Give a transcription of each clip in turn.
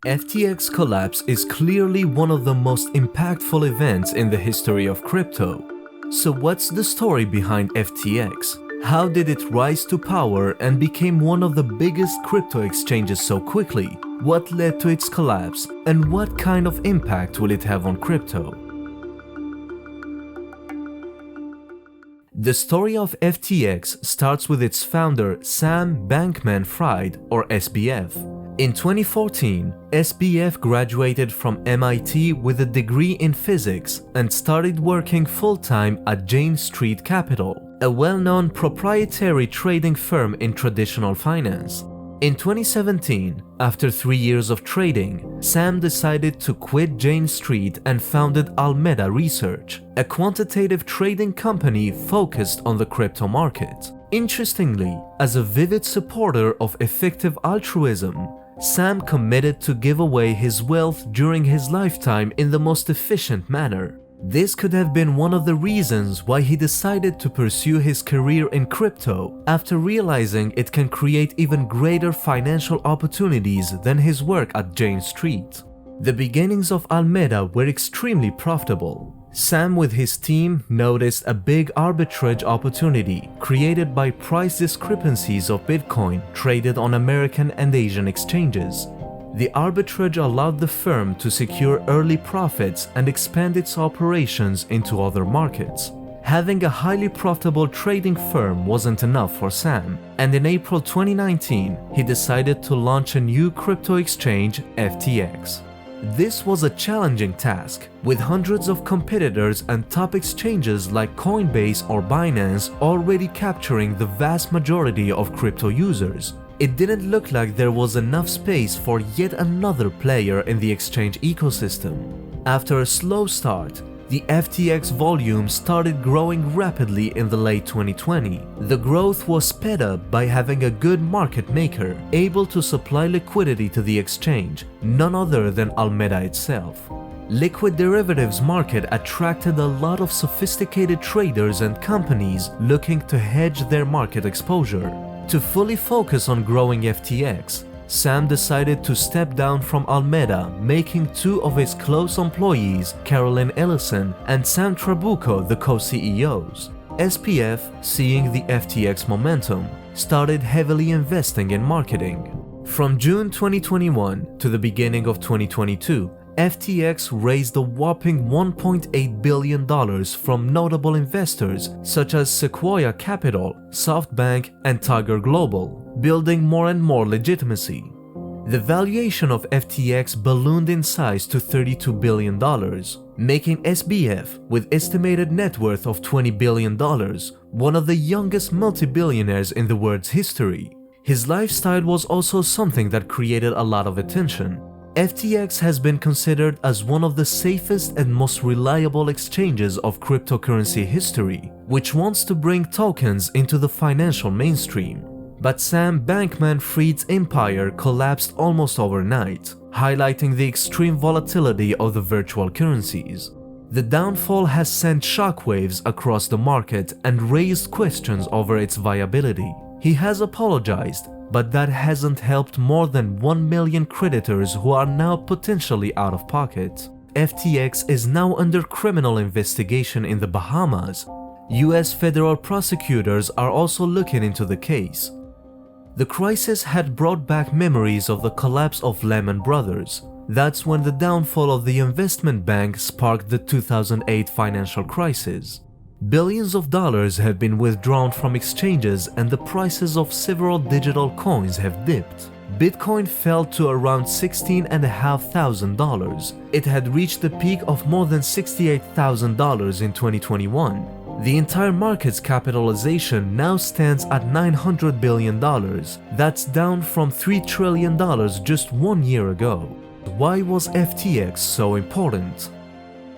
FTX collapse is clearly one of the most impactful events in the history of crypto. So what's the story behind FTX? How did it rise to power and became one of the biggest crypto exchanges so quickly? What led to its collapse? And what kind of impact will it have on crypto? The story of FTX starts with its founder Sam Bankman-Fried, or SBF. In 2014, SBF graduated from MIT with a degree in physics and started working full-time at Jane Street Capital, a well-known proprietary trading firm in traditional finance. In 2017, after 3 years of trading, Sam decided to quit Jane Street and founded Alameda Research, a quantitative trading company focused on the crypto market. Interestingly, as a vivid supporter of effective altruism, Sam committed to give away his wealth during his lifetime in the most efficient manner. This could have been one of the reasons why he decided to pursue his career in crypto after realizing it can create even greater financial opportunities than his work at Jane Street. The beginnings of Alameda were extremely profitable. Sam with his team noticed a big arbitrage opportunity created by price discrepancies of Bitcoin traded on American and Asian exchanges. The arbitrage allowed the firm to secure early profits and expand its operations into other markets. Having a highly profitable trading firm wasn't enough for Sam, and in April 2019, he decided to launch a new crypto exchange, FTX. This was a challenging task, with hundreds of competitors and top exchanges like Coinbase or Binance already capturing the vast majority of crypto users. It didn't look like there was enough space for yet another player in the exchange ecosystem. After a slow start, the FTX volume started growing rapidly in the late 2020. The growth was sped up by having a good market maker able to supply liquidity to the exchange, none other than Alameda itself. Liquid derivatives market attracted a lot of sophisticated traders and companies looking to hedge their market exposure. To fully focus on growing FTX, Sam decided to step down from Alameda, making two of his close employees, Carolyn Ellison and Sam Trabucco, the co-CEOs. SPF, seeing the FTX momentum, started heavily investing in marketing. From June 2021 to the beginning of 2022, FTX raised a whopping $1.8 billion from notable investors such as Sequoia Capital, SoftBank, and Tiger Global, building more and more legitimacy. The valuation of FTX ballooned in size to $32 billion, making SBF, with estimated net worth of $20 billion, one of the youngest multi-billionaires in the world's history. His lifestyle was also something that created a lot of attention. FTX has been considered as one of the safest and most reliable exchanges of cryptocurrency history, which wants to bring tokens into the financial mainstream. But Sam Bankman-Fried's empire collapsed almost overnight, highlighting the extreme volatility of the virtual currencies. The downfall has sent shockwaves across the market and raised questions over its viability. He has apologized, but that hasn't helped more than 1 million creditors who are now potentially out of pocket. FTX is now under criminal investigation in the Bahamas. US federal prosecutors are also looking into the case. The crisis had brought back memories of the collapse of Lehman Brothers. That's when the downfall of the investment bank sparked the 2008 financial crisis. Billions of dollars have been withdrawn from exchanges and the prices of several digital coins have dipped. Bitcoin fell to around $16,500. It had reached the peak of more than $68,000 in 2021. The entire market's capitalization now stands at $900 billion. That's down from $3 trillion just 1 year ago. Why was FTX so important?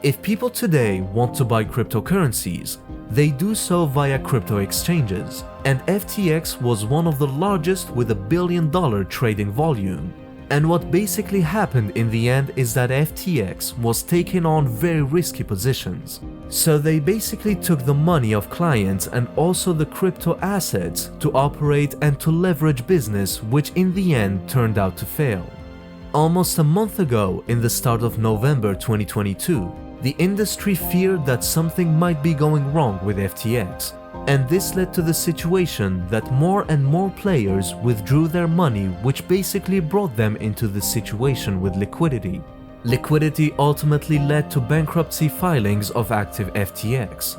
If people today want to buy cryptocurrencies, they do so via crypto exchanges, and FTX was one of the largest with $1 billion trading volume. And what basically happened in the end is that FTX was taking on very risky positions. So they basically took the money of clients and also the crypto assets to operate and to leverage business, which in the end turned out to fail. Almost a month ago, in the start of November 2022, the industry feared that something might be going wrong with FTX, and this led to the situation that more and more players withdrew their money, which basically brought them into the situation with liquidity. Liquidity ultimately led to bankruptcy filings of active FTX.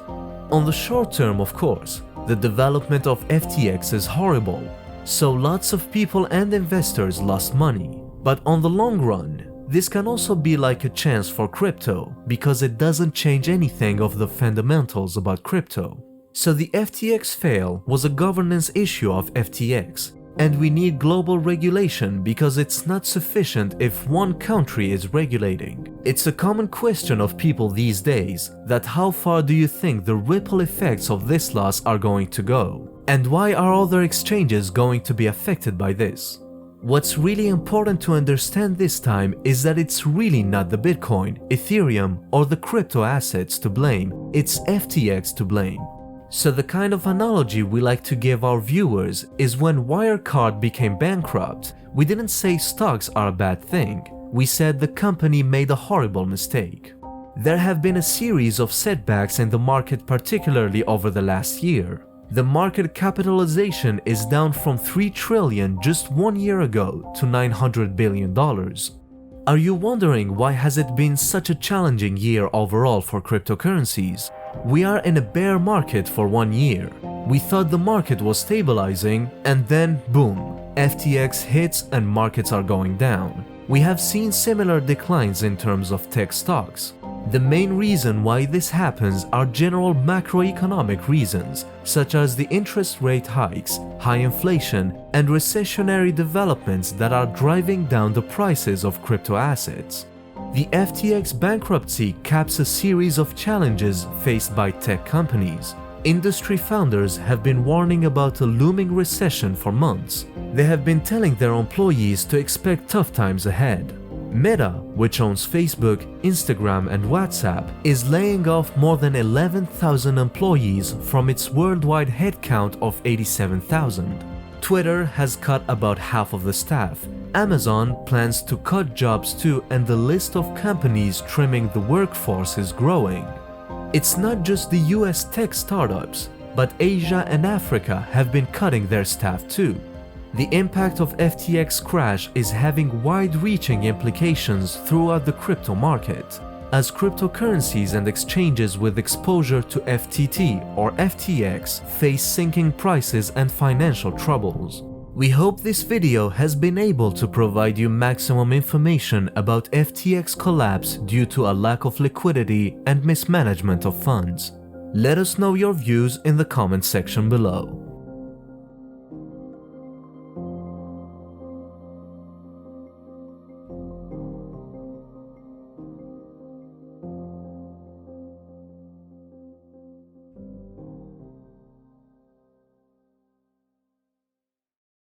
On the short term, of course, the development of FTX is horrible, so lots of people and investors lost money. But on the long run, this can also be like a chance for crypto because it doesn't change anything of the fundamentals about crypto. So the FTX fail was a governance issue of FTX, and we need global regulation because it's not sufficient if one country is regulating. It's a common question of people these days that how far do you think the ripple effects of this loss are going to go? And why are other exchanges going to be affected by this? What's really important to understand this time is that it's really not the Bitcoin, Ethereum, or the crypto assets to blame, it's FTX to blame. So the kind of analogy we like to give our viewers is when Wirecard became bankrupt, we didn't say stocks are a bad thing, we said the company made a horrible mistake. There have been a series of setbacks in the market, particularly over the last year. The market capitalization is down from $3 trillion just 1 year ago to $900 billion. Are you wondering why has it been such a challenging year overall for cryptocurrencies? We are in a bear market for 1 year. We thought the market was stabilizing and then boom, FTX hits and markets are going down. We have seen similar declines in terms of tech stocks. The main reason why this happens are general macroeconomic reasons, such as the interest rate hikes, high inflation, and recessionary developments that are driving down the prices of crypto assets. The FTX bankruptcy caps a series of challenges faced by tech companies. Industry founders have been warning about a looming recession for months. They have been telling their employees to expect tough times ahead. Meta, which owns Facebook, Instagram, and WhatsApp, is laying off more than 11,000 employees from its worldwide headcount of 87,000. Twitter has cut about half of the staff. Amazon plans to cut jobs too, and the list of companies trimming the workforce is growing. It's not just the US tech startups, but Asia and Africa have been cutting their staff too. The impact of FTX crash is having wide-reaching implications throughout the crypto market, as cryptocurrencies and exchanges with exposure to FTT or FTX face sinking prices and financial troubles. We hope this video has been able to provide you maximum information about FTX collapse due to a lack of liquidity and mismanagement of funds. Let us know your views in the comment section below.